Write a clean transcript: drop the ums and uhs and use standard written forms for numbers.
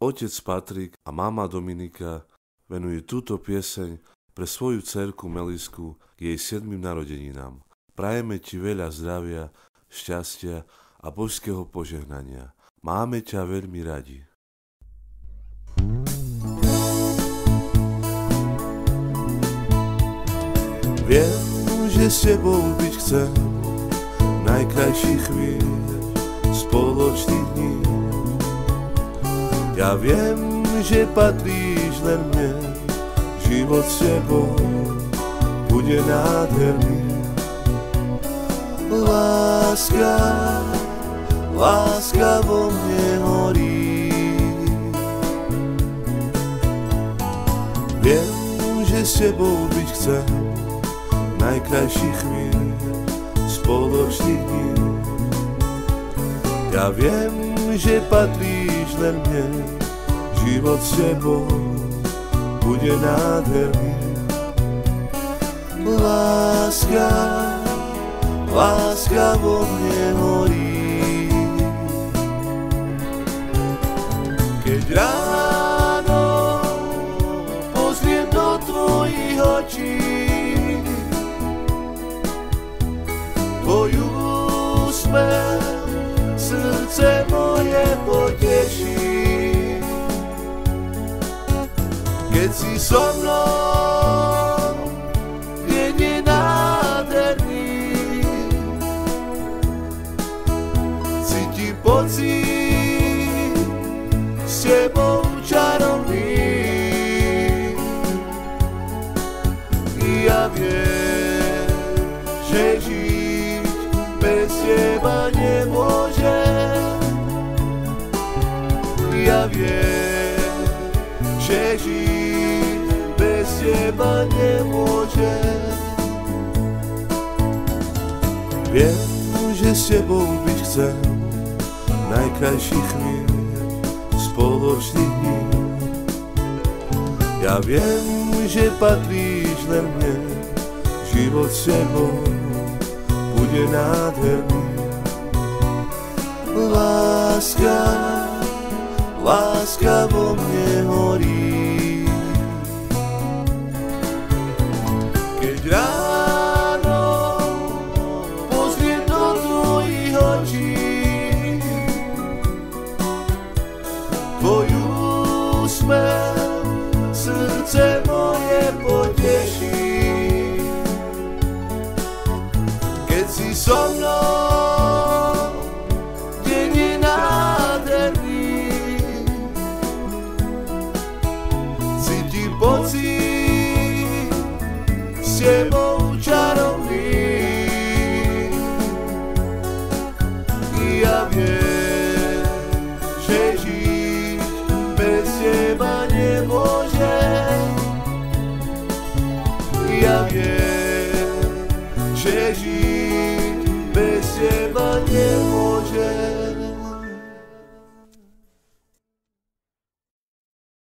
Otec Patrik a mama Dominika venujú túto pieseň pre svoju dcérku Melisku k jej 7. narodeninám. Prajeme ti veľa zdravia, šťastia a božského požehnania. Máme ťa veľmi radi. Viem, že s tebou byť chcem najkrajších chvíľ spoločných dní. Ja viem, že patríš len mne, život s tebou bude nádherný. Láska, láska vo mne horí. Viem, že s tebou byť chcem najkrajších chvíľ spoločných dní. Ja viem, že patríš len mne, život s tebou bude nádherný. Láska, láska vo mne horí. Keď ráno pozriem do tvojich očí, tvoj úsmev srdce moje poteší. Keď si so mnou, deň je nádherný, cítim pocit s tebou čarovný. Ja viem, že žiť bez teba nemôžem. Ja viem, že žiť bez teba nemôžem. Viem, že s tebou byť chcem najkrajších chvíľ spoločných dní. Ja viem, že patríš len mne, život s tebou bude nádherný. Láska, láska vo mne horí. Keď ráno pozriem do tvojich očí, tvoj úsmev srdce moje poteší. Keď si so mnou, deň je nádherný, cítim pocit s tebou čarovný. Ja viem, že žiť bez teba nemôžem. Ja viem, že žiť bez teba nemôžem.